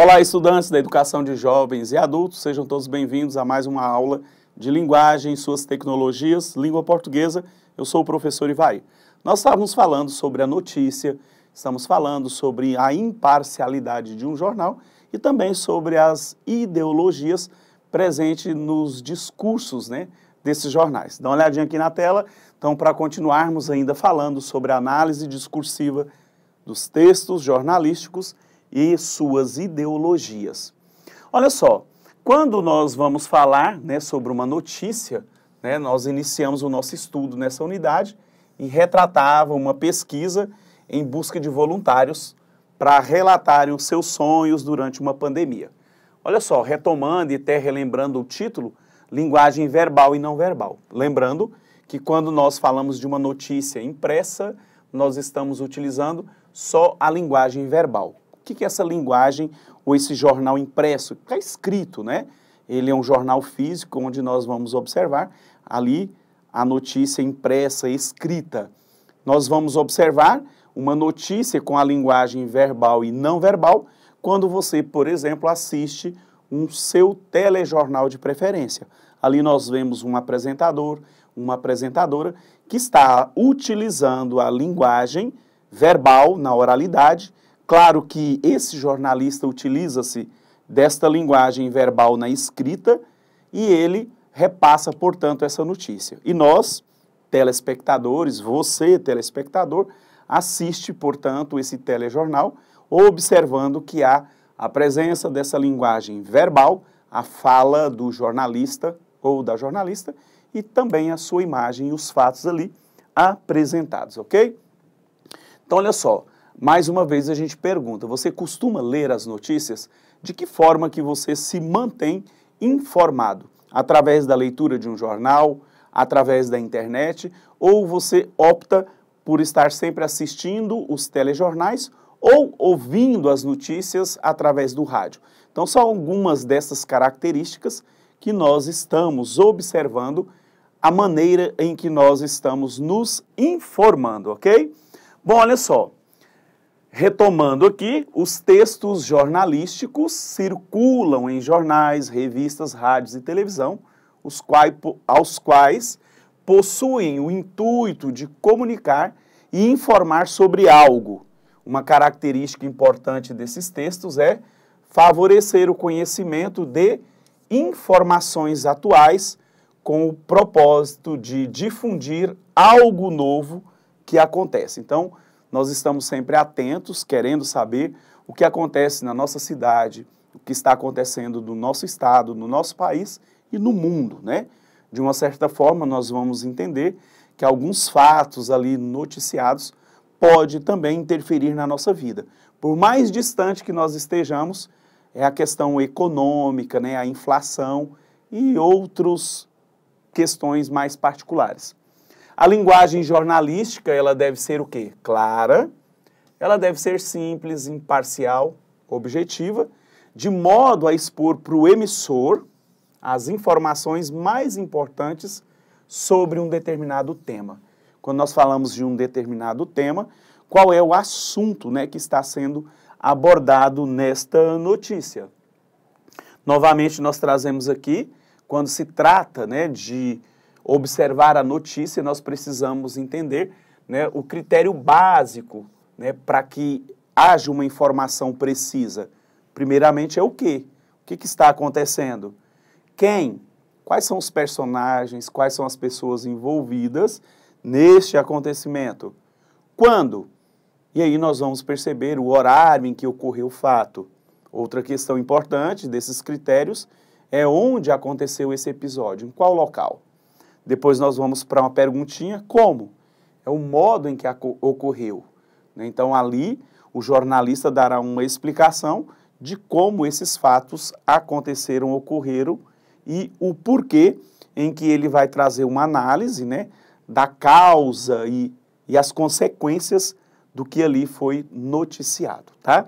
Olá, estudantes da educação de jovens e adultos, sejam todos bem-vindos a mais uma aula de linguagem e suas tecnologias, língua portuguesa. Eu sou o professor Ivaí. Nós estávamos falando sobre a notícia, estamos falando sobre a imparcialidade de um jornal e também sobre as ideologias presentes nos discursos, desses jornais. Dá uma olhadinha aqui na tela, então, para continuarmos ainda falando sobre a análise discursiva dos textos jornalísticos e suas ideologias. Olha só, quando nós vamos falar sobre uma notícia, nós iniciamos o nosso estudo nessa unidade e retratava uma pesquisa em busca de voluntários para relatarem os seus sonhos durante uma pandemia. Olha só, retomando e até relembrando o título, linguagem verbal e não verbal. Lembrando que quando nós falamos de uma notícia impressa, nós estamos utilizando só a linguagem verbal. O que é essa linguagem ou esse jornal impresso? Está escrito, Ele é um jornal físico onde nós vamos observar ali a notícia impressa, escrita. Nós vamos observar uma notícia com a linguagem verbal e não verbal quando você, por exemplo, assiste um seu telejornal de preferência. Ali nós vemos um apresentador, uma apresentadora que está utilizando a linguagem verbal na oralidade. Claro que esse jornalista utiliza-se desta linguagem verbal na escrita e ele repassa, portanto, essa notícia. E nós, telespectadores, você, telespectador, assiste, portanto, esse telejornal, observando que há a presença dessa linguagem verbal, a fala do jornalista ou da jornalista e também a sua imagem e os fatos ali apresentados, ok? Então, olha só. Mais uma vez a gente pergunta, você costuma ler as notícias? De que forma que você se mantém informado? Através da leitura de um jornal, através da internet, ou você opta por estar sempre assistindo os telejornais ou ouvindo as notícias através do rádio? Então são algumas dessas características que nós estamos observando, a maneira em que nós estamos nos informando, ok? Bom, olha só. Retomando aqui, os textos jornalísticos circulam em jornais, revistas, rádios e televisão, aos quais possuem o intuito de comunicar e informar sobre algo. Uma característica importante desses textos é favorecer o conhecimento de informações atuais com o propósito de difundir algo novo que acontece. Então, nós estamos sempre atentos, querendo saber o que acontece na nossa cidade, o que está acontecendo no nosso estado, no nosso país e no mundo, De uma certa forma, nós vamos entender que alguns fatos ali noticiados podem também interferir na nossa vida. Por mais distante que nós estejamos, é a questão econômica, a inflação e outras questões mais particulares. A linguagem jornalística, ela deve ser o quê? Clara, ela deve ser simples, imparcial, objetiva, de modo a expor para o emissor as informações mais importantes sobre um determinado tema. Quando nós falamos de um determinado tema, qual é o assunto que está sendo abordado nesta notícia? Novamente, nós trazemos aqui, quando se trata de observar a notícia, nós precisamos entender o critério básico para que haja uma informação precisa. Primeiramente é o quê? O que está acontecendo? Quem? Quais são os personagens? Quais são as pessoas envolvidas neste acontecimento? Quando? E aí nós vamos perceber o horário em que ocorreu o fato. Outra questão importante desses critérios é onde aconteceu esse episódio, em qual local. Depois nós vamos para uma perguntinha, como? É o modo em que ocorreu. Então ali o jornalista dará uma explicação de como esses fatos aconteceram, ocorreram e o porquê em que ele vai trazer uma análise da causa e as consequências do que ali foi noticiado, tá?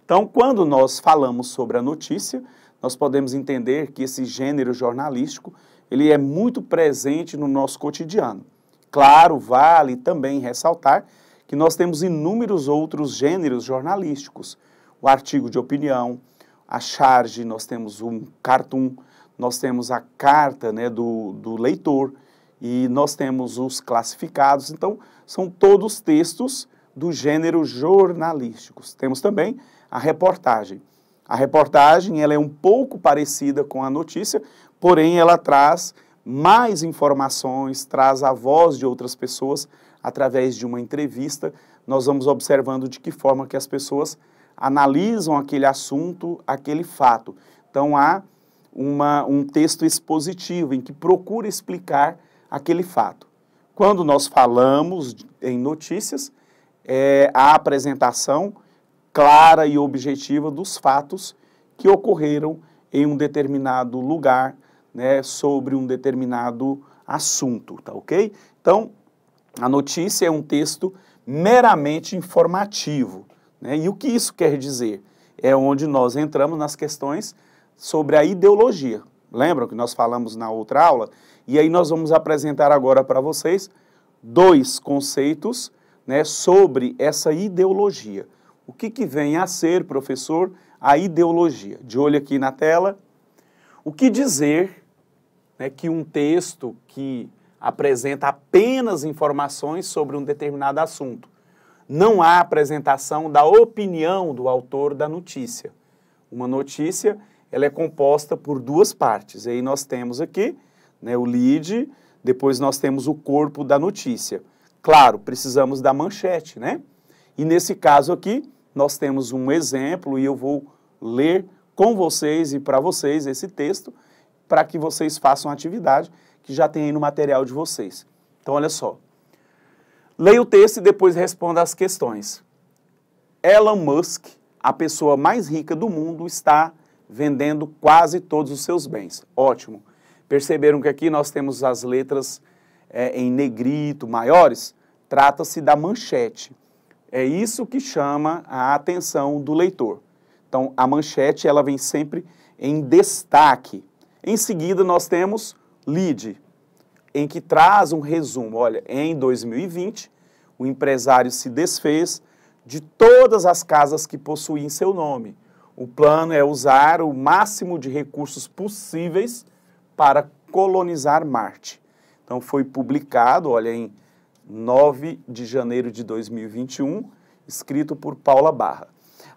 Então, quando nós falamos sobre a notícia, nós podemos entender que esse gênero jornalístico ele é muito presente no nosso cotidiano. Claro, vale também ressaltar que nós temos inúmeros outros gêneros jornalísticos. O artigo de opinião, a charge, nós temos um cartoon, nós temos a carta, né, do leitor e nós temos os classificados. Então, são todos textos do gênero jornalísticos. Temos também a reportagem. A reportagem ela é um pouco parecida com a notícia, porém ela traz mais informações, traz a voz de outras pessoas através de uma entrevista. Nós vamos observando de que forma que as pessoas analisam aquele assunto, aquele fato. Então, há um texto expositivo em que procura explicar aquele fato. Quando nós falamos em notícias, é a apresentação clara e objetiva dos fatos que ocorreram em um determinado lugar, né, sobre um determinado assunto, tá ok? Então, a notícia é um texto meramente informativo, né? E o que isso quer dizer? É onde nós entramos nas questões sobre a ideologia. Lembram que nós falamos na outra aula? E aí nós vamos apresentar agora para vocês 2 conceitos, né, sobre essa ideologia. O que vem a ser, professor, a ideologia? De olho aqui na tela. O que dizer, né, que um texto que apresenta apenas informações sobre um determinado assunto. Não há apresentação da opinião do autor da notícia. Uma notícia, ela é composta por 2 partes. E aí nós temos aqui, né, o lead, depois nós temos o corpo da notícia. Claro, precisamos da manchete, né? E nesse caso aqui, nós temos um exemplo e eu vou ler com vocês e para vocês esse texto para que vocês façam a atividade que já tem aí no material de vocês. Então, olha só. Leia o texto e depois responda as questões. Elon Musk, a pessoa mais rica do mundo, está vendendo quase todos os seus bens. Ótimo. Perceberam que aqui nós temos as letras em negrito, maiores? Trata-se da manchete. É isso que chama a atenção do leitor. Então, a manchete ela vem sempre em destaque. Em seguida, nós temos lead, em que traz um resumo. Olha, em 2020, o empresário se desfez de todas as casas que possuía em seu nome. O plano é usar o máximo de recursos possíveis para colonizar Marte. Então, foi publicado, olha, em 9 de janeiro de 2021, escrito por Paula Barra.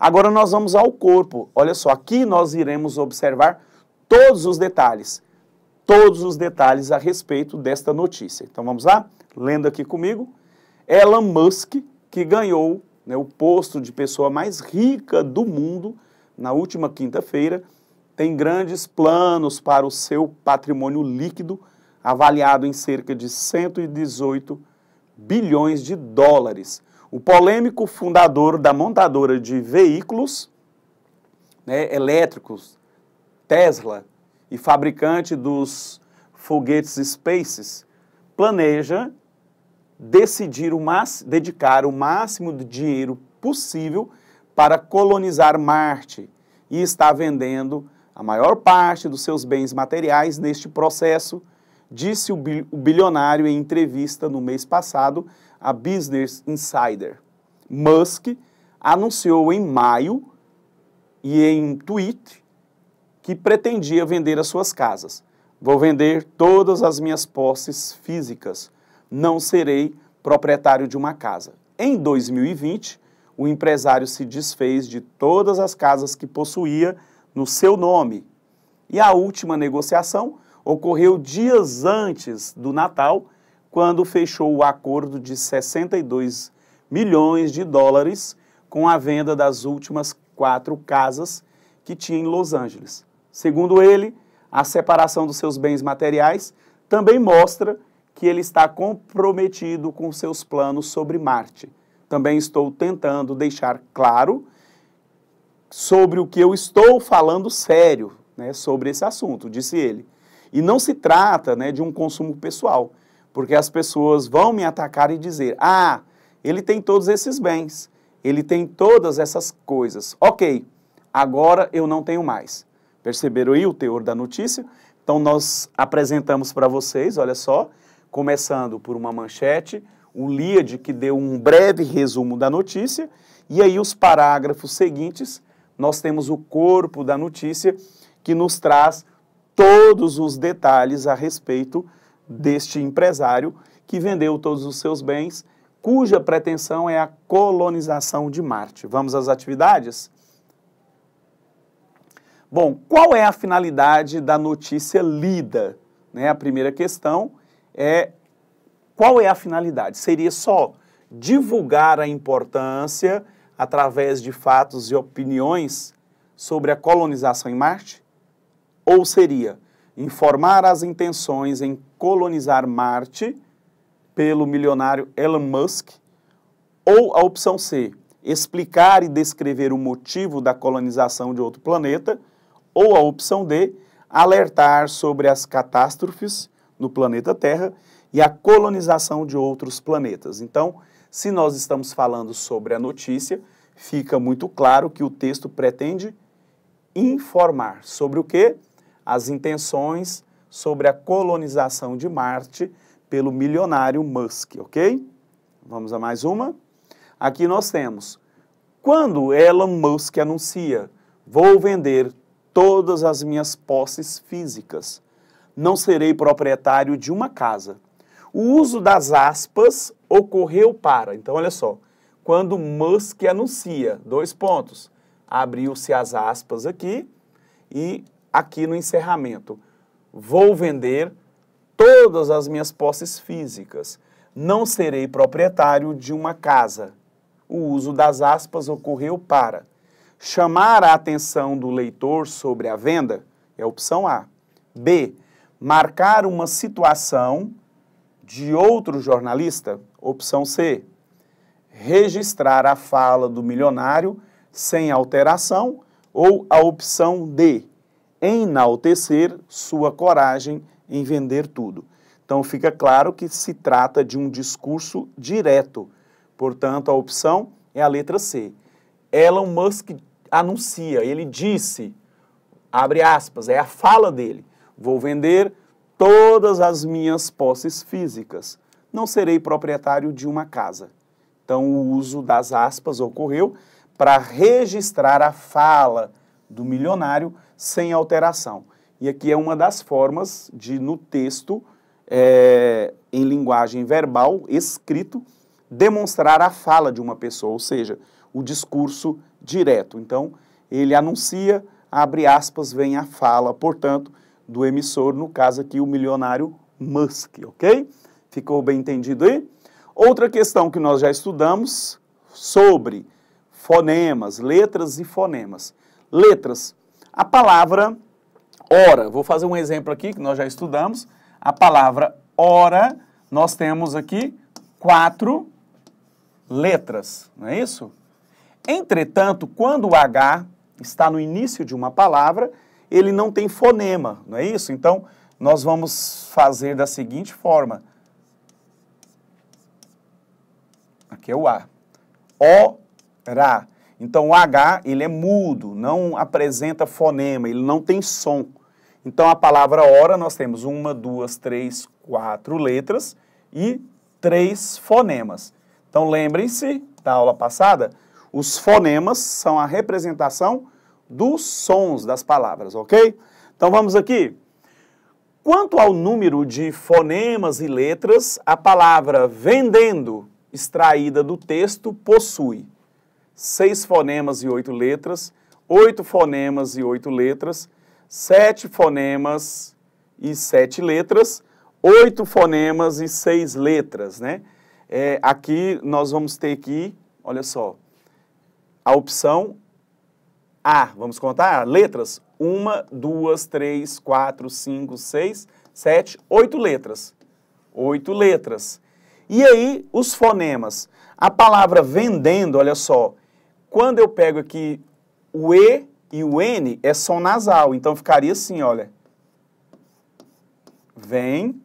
Agora nós vamos ao corpo. Olha só, aqui nós iremos observar todos os detalhes a respeito desta notícia. Então vamos lá? Lendo aqui comigo. Elon Musk, que ganhou, né, o posto de pessoa mais rica do mundo na última quinta-feira, tem grandes planos para o seu patrimônio líquido, avaliado em cerca de 118 bilhões de dólares. O polêmico fundador da montadora de veículos, né, elétricos, Tesla, e fabricante dos foguetes Spaces, planeja dedicar o máximo de dinheiro possível para colonizar Marte e está vendendo a maior parte dos seus bens materiais neste processo, disse o bilionário em entrevista no mês passado a Business Insider. Musk anunciou em maio e em tweet que pretendia vender as suas casas. Vou vender todas as minhas posses físicas. Não serei proprietário de uma casa. Em 2020, o empresário se desfez de todas as casas que possuía no seu nome. E a última negociação ocorreu dias antes do Natal, quando fechou o acordo de 62 milhões de dólares com a venda das últimas 4 casas que tinha em Los Angeles. Segundo ele, a separação dos seus bens materiais também mostra que ele está comprometido com seus planos sobre Marte. Também estou tentando deixar claro sobre o que eu estou falando sério, né, sobre esse assunto, disse ele. E não se trata, né, de um consumo pessoal, porque as pessoas vão me atacar e dizer, ah, ele tem todos esses bens, ele tem todas essas coisas. Ok, agora eu não tenho mais. Perceberam aí o teor da notícia? Então nós apresentamos para vocês, olha só, começando por uma manchete, o lead que deu um breve resumo da notícia, e aí os parágrafos seguintes nós temos o corpo da notícia que nos traz todos os detalhes a respeito deste empresário que vendeu todos os seus bens, cuja pretensão é a colonização de Marte. Vamos às atividades? Bom, qual é a finalidade da notícia lida? A primeira questão é: qual é a finalidade? Seria só divulgar a importância, através de fatos e opiniões, sobre a colonização em Marte? Ou seria informar as intenções em colonizar Marte pelo milionário Elon Musk? Ou a opção C, explicar e descrever o motivo da colonização de outro planeta? Ou a opção D, alertar sobre as catástrofes no planeta Terra e a colonização de outros planetas? Então, se nós estamos falando sobre a notícia, fica muito claro que o texto pretende informar sobre o quê? As intenções sobre a colonização de Marte pelo milionário Musk, ok? Vamos a mais uma. Aqui nós temos: quando Elon Musk anuncia, vou vender todas as minhas posses físicas, não serei proprietário de uma casa. O uso das aspas ocorreu para, então olha só, quando Musk anuncia, abriu-se as aspas aqui, e aqui no encerramento, vou vender todas as minhas posses físicas, não serei proprietário de uma casa. O uso das aspas ocorreu para chamar a atenção do leitor sobre a venda, é a opção A. B, marcar uma situação de outro jornalista, opção C. Registrar a fala do milionário sem alteração, ou a opção D, enaltecer sua coragem em vender tudo. Então fica claro que se trata de um discurso direto, portanto a opção é a letra C. Elon Musk anuncia, ele disse, abre aspas, é a fala dele, vou vender todas as minhas posses físicas, não serei proprietário de uma casa. Então o uso das aspas ocorreu para registrar a fala do milionário sem alteração. E aqui é uma das formas de, no texto, em linguagem verbal, escrito, demonstrar a fala de uma pessoa, ou seja, o discurso direto. Então, ele anuncia, abre aspas, vem a fala, portanto, do emissor, no caso aqui, o milionário Musk, ok? Ficou bem entendido aí? Outra questão que nós já estudamos sobre fonemas, letras e fonemas. Letras, a palavra hora, vou fazer um exemplo aqui que nós já estudamos. A palavra hora, nós temos aqui 4 letras, não é isso? Entretanto, quando o H está no início de uma palavra, ele não tem fonema, não é isso? Então, nós vamos fazer da seguinte forma. Aqui é o A. Ora. Então, o H, ele é mudo, não apresenta fonema, ele não tem som. Então, a palavra hora, nós temos 1, 2, 3, 4 letras e 3 fonemas. Então, lembrem-se da aula passada, os fonemas são a representação dos sons das palavras, ok? Então, vamos aqui. Quanto ao número de fonemas e letras, a palavra vendendo, extraída do texto, possui 6 fonemas e 8 letras, 8 fonemas e 8 letras, 7 fonemas e 7 letras, 8 fonemas e 6 letras, né? Aqui nós vamos ter aqui, olha só, a opção A. Vamos contar? Letras. 1, 2, 3, 4, 5, 6, 7, 8 letras. 8 letras. E aí, os fonemas. A palavra vendendo, olha só, quando eu pego aqui o E e o N, é som nasal. Então, ficaria assim, olha. Vem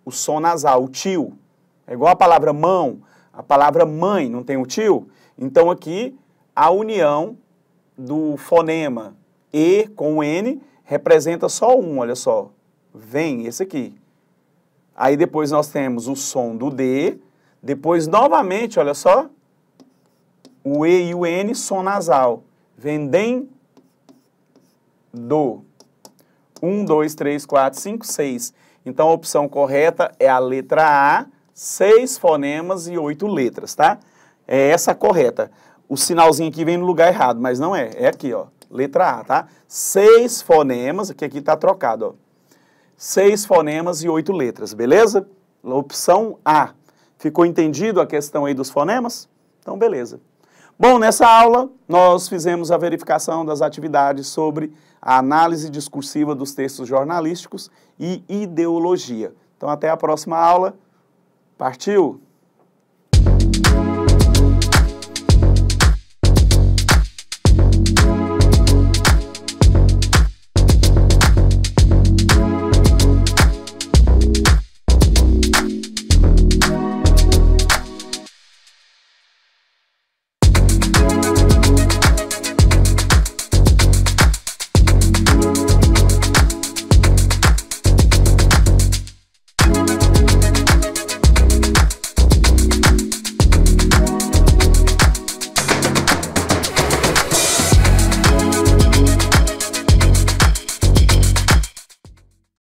o som nasal, o tio. É igual a palavra mão, a palavra mãe, não tem o tio? Então, aqui, a união do fonema E com o N representa só um, olha só. Vem, esse aqui. Aí, depois, nós temos o som do D. Depois, novamente, olha só, o E e o N, som nasal. Vendem do. 1, 2, 3, 4, 5, 6. Então, a opção correta é a letra A, 6 fonemas e 8 letras, tá? É essa a correta. O sinalzinho aqui vem no lugar errado, mas não é. É aqui, ó. Letra A, tá? 6 fonemas, aqui tá trocado, ó. 6 fonemas e 8 letras, beleza? Opção A. Ficou entendido a questão aí dos fonemas? Então, beleza. Bom, nessa aula, nós fizemos a verificação das atividades sobre a análise discursiva dos textos jornalísticos e ideologia. Então, até a próxima aula. Partiu!